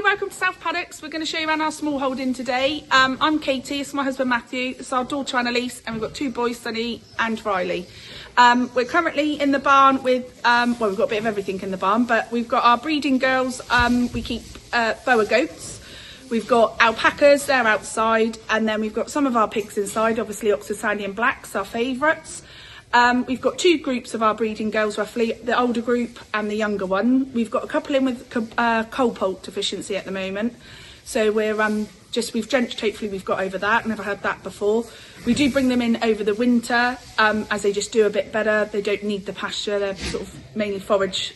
welcome to South Paddocks. We're going to show you around our small holding today. I'm Katie, it's my husband Matthew, it's our daughter Annalise, and we've got two boys, Sunny and Riley. We're currently in the barn with, well, we've got a bit of everything in the barn, but we've got our breeding girls. We keep boa goats, we've got alpacas, they're outside, and then we've got some of our pigs inside, obviously Oxfordshire Blacks, our favourites. We've got two groups of our breeding girls roughly, the older group and the younger one. We've got a couple in with coal poult deficiency at the moment. So we've drenched, hopefully we've got over that, never had that before. We do bring them in over the winter as they just do a bit better. They don't need the pasture, they're sort of mainly forage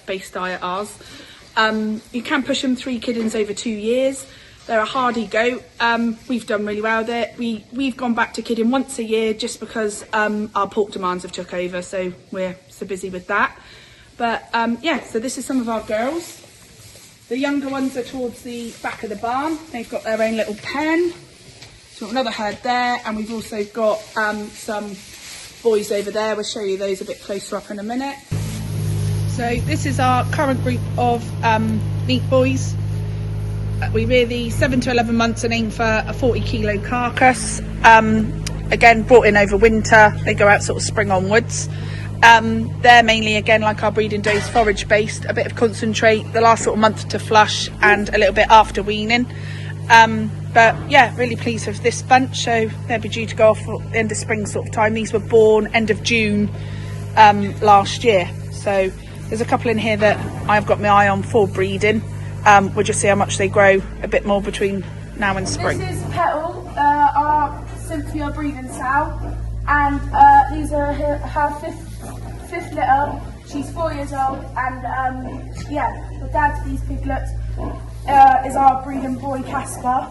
based diet ours. You can push them 3 kiddings over 2 years. They're a hardy goat. We've done really well with it. We've gone back to kidding once a year just because our pork demands have took over, so we're so busy with that. But yeah, so this is some of our girls. The younger ones are towards the back of the barn. They've got their own little pen. So we've got another herd there, and we've also got some boys over there. We'll show you those a bit closer up in a minute. So this is our current group of meat boys. We rear these 7 to 11 months and aim for a 40 kilo carcass. Again, brought in over winter. They go out sort of spring onwards. They're mainly, again, like our breeding does, forage based, a bit of concentrate, the last sort of month to flush and a little bit after weaning. But yeah, really pleased with this bunch. So they'll be due to go off at the end of spring sort of time. These were born end of June last year. So there's a couple in here that I've got my eye on for breeding. We'll just see how much they grow a bit more between now and spring. This is Petal, our Cynthia breeding sow, and these are her fifth litter. She's 4 years old, and yeah, the dad to these piglets is our breeding boy Casper.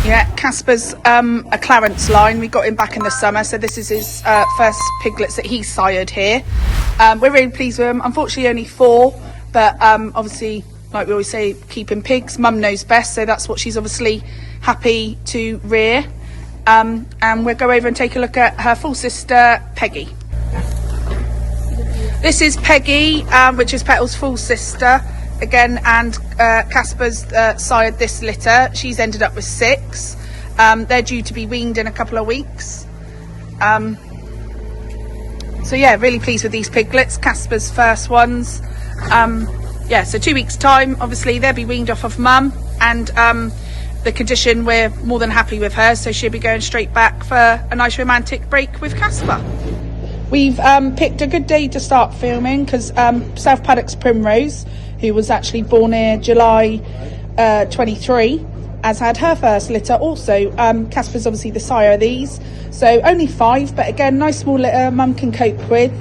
Yeah, Casper's a Clarence line. We got him back in the summer, so this is his first piglets that he sired here. We're really pleased with him. Unfortunately, only 4. But obviously, like we always say, keeping pigs, mum knows best, so that's what she's obviously happy to rear. And we'll go over and take a look at her full sister, Peggy. This is Peggy, which is Petal's full sister, again, and Casper's sired this litter. She's ended up with 6. They're due to be weaned in a couple of weeks. So yeah, really pleased with these piglets, Casper's first ones. Yeah, so 2 weeks time, obviously they'll be weaned off of mum, and the condition, we're more than happy with her, so she'll be going straight back for a nice romantic break with Casper. We've picked a good day to start filming because South Paddocks Primrose, who was actually born here July 23, has had her first litter also. Casper's obviously the sire of these, so only 5, but again, nice small litter mum can cope with.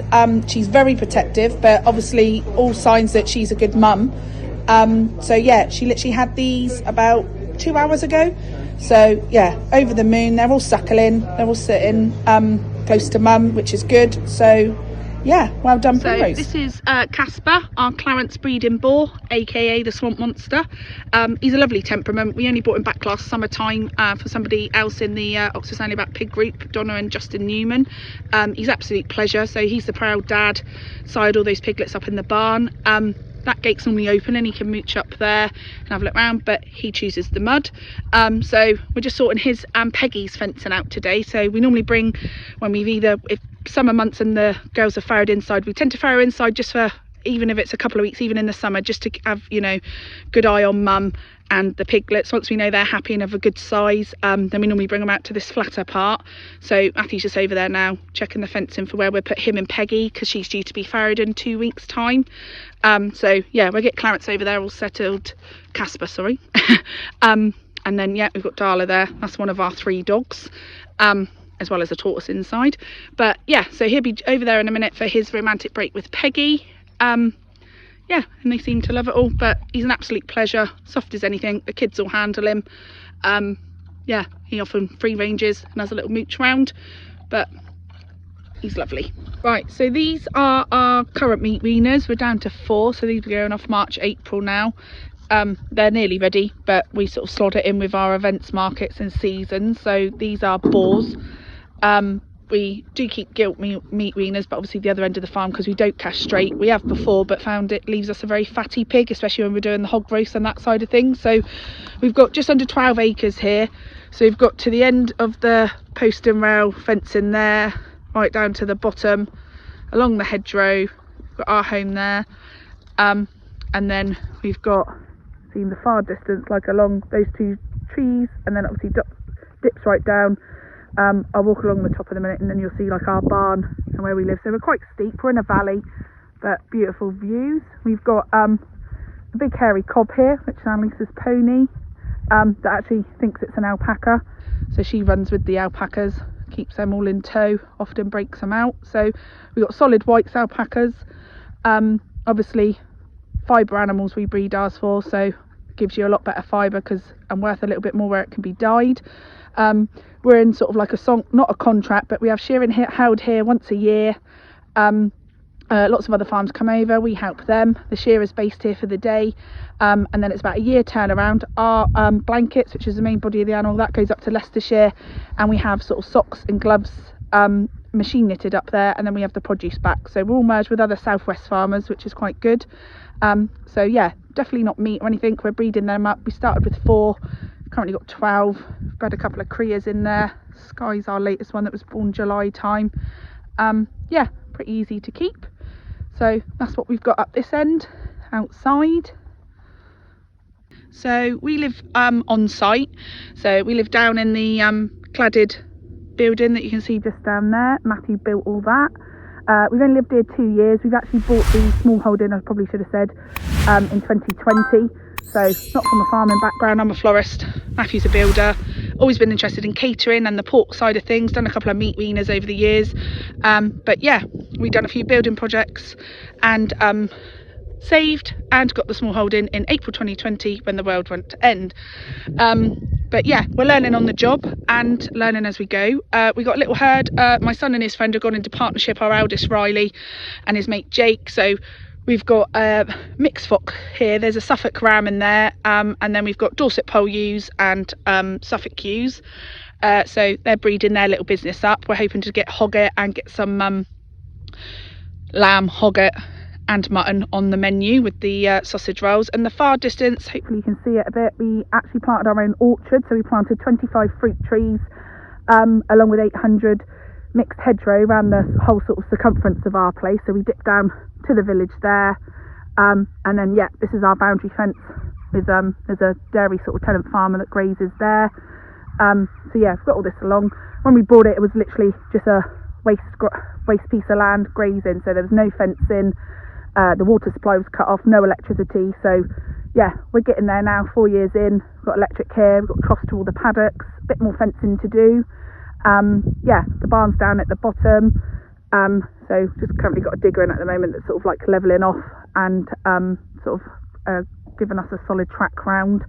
She's very protective, but obviously all signs that she's a good mum. So yeah, she literally had these about 2 hours ago. So yeah, over the moon. They're all suckling, they're all sitting close to mum, which is good. So yeah, well done, Primrose. So this is Casper, our Clarence breeding boar, aka the swamp monster. He's a lovely temperament. We only brought him back last summertime for somebody else in the Oxfordshire Black pig group, Donna and Justin Newman. He's absolute pleasure. So he's the proud dad, sired all those piglets up in the barn. That gate's normally open and he can mooch up there and have a look around, but he chooses the mud. So we're just sorting his and Peggy's fencing out today. So we normally bring, when we've if summer months and the girls are farrowed inside, we tend to farrow inside just for, even if it's a couple of weeks, even in the summer, just to have, you know, good eye on mum and the piglets. Once we know they're happy and of a good size, then we normally bring them out to this flatter part. So Matthew's just over there now checking the fencing for where we'll put him and Peggy, because she's due to be farrowed in 2 weeks time. So yeah, we'll get Clarence over there all settled, Casper, sorry. And then yeah, we've got Darla there, that's one of our 3 dogs, as well as a tortoise inside. But yeah, so he'll be over there in a minute for his romantic break with Peggy. Yeah, and they seem to love it all, but he's an absolute pleasure, soft as anything. The kids all handle him. Yeah, he often free ranges and has a little mooch round, but he's lovely. Right, so these are our current meat weaners. We're down to 4, so these are going off March, April now. They're nearly ready, but we sort of slot it in with our events, markets and seasons. So these are boars. we do keep gilt meat weaners, but obviously the other end of the farm, because we don't castrate. We have before, but found it leaves us a very fatty pig, especially when we're doing the hog roast and that side of things. So we've got just under 12 acres here. So we've got to the end of the post and rail fencing there, right down to the bottom, along the hedgerow. We've got our home there. And then we've got, seen the far distance, like along those two trees, and then obviously dips right down. I'll walk along the top in a minute, and then you'll see like our barn and where we live. So we're quite steep, we're in a valley, but beautiful views. We've got a big hairy cob here, which is Annalise's pony, that actually thinks it's an alpaca, so she runs with the alpacas, keeps them all in tow, often breaks them out. So we've got solid whites alpacas. Obviously fibre animals we breed ours for, so gives you a lot better fibre because I'm worth a little bit more where it can be dyed. We're in sort of like not a contract, but we have shearing held here once a year. Lots of other farms come over, we help them. The shearer's based here for the day, and then it's about a year turnaround. Our blankets, which is the main body of the animal, that goes up to Leicestershire, and we have sort of socks and gloves machine knitted up there, and then we have the produce back. So we're all merged with other southwest farmers, which is quite good. So yeah, definitely not meat or anything. We're breeding them up. We started with 4, currently got 12. Bred a couple of crias in there. Sky's our latest one that was born July time. Yeah, pretty easy to keep. So that's what we've got up this end outside. So we live on site, so we live down in the cladded building that you can see just down there. Matthew built all that. We've only lived here 2 years. We've actually bought the small holding, I probably should have said, in 2020. So not from a farming background, I'm a florist, Matthew's a builder. Always been interested in catering and the pork side of things, done a couple of meat weaners over the years. But yeah, we've done a few building projects and saved and got the small holding in April 2020 when the world went to end. But yeah, we're learning on the job and learning as we go. We got a little herd. My son and his friend have gone into partnership, our eldest Riley and his mate Jake. So we've got mixed flock here. There's a Suffolk ram in there, and then we've got Dorset pole ewes and Suffolk ewes. So they're breeding their little business up. We're hoping to get hogget and get some lamb, hogget and mutton on the menu with the sausage rolls. And the far distance, hopefully you can see it a bit, we actually planted our own orchard. So we planted 25 fruit trees along with 800 mixed hedgerow around the whole sort of circumference of our place. So we dipped down to the village there, and then yeah, this is our boundary fence with there's a dairy sort of tenant farmer that grazes there. So yeah, we've got all this along. When we bought it, it was literally just a waste piece of land grazing, so there was no fencing. The water supply was cut off, no electricity. So yeah, we're getting there now, 4 years in. We've got electric here, we've got troughs to all the paddocks, a bit more fencing to do. Yeah, the barn's down at the bottom. So just currently got a digger in at the moment that's sort of like levelling off and sort of giving us a solid track round.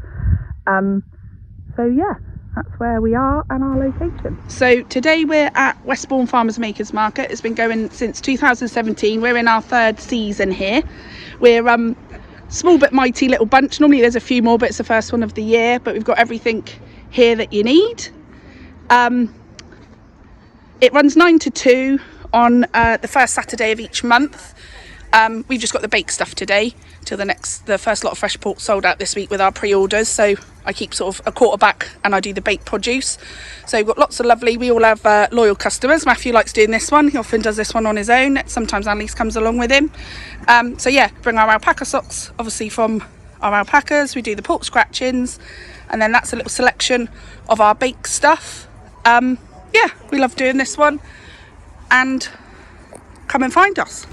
So yeah, that's where we are and our location. So today we're at Westbourne Farmers Makers Market. It's been going since 2017. We're in our 3rd season here. We're small but mighty little bunch. Normally there's a few more, but it's the first one of the year. But we've got everything here that you need. It runs 9 to 2 on the first Saturday of each month. We've just got the bake stuff today till the first lot of fresh pork sold out this week with our pre-orders. So I keep sort of a quarter back and I do the baked produce. So we've got lots of lovely, we all have loyal customers. Matthew likes doing this one. He often does this one on his own. Sometimes Annalise comes along with him. So yeah, bring our alpaca socks, obviously from our alpacas. We do the pork scratchings, and then that's a little selection of our baked stuff. Yeah, we love doing this one, and come and find us.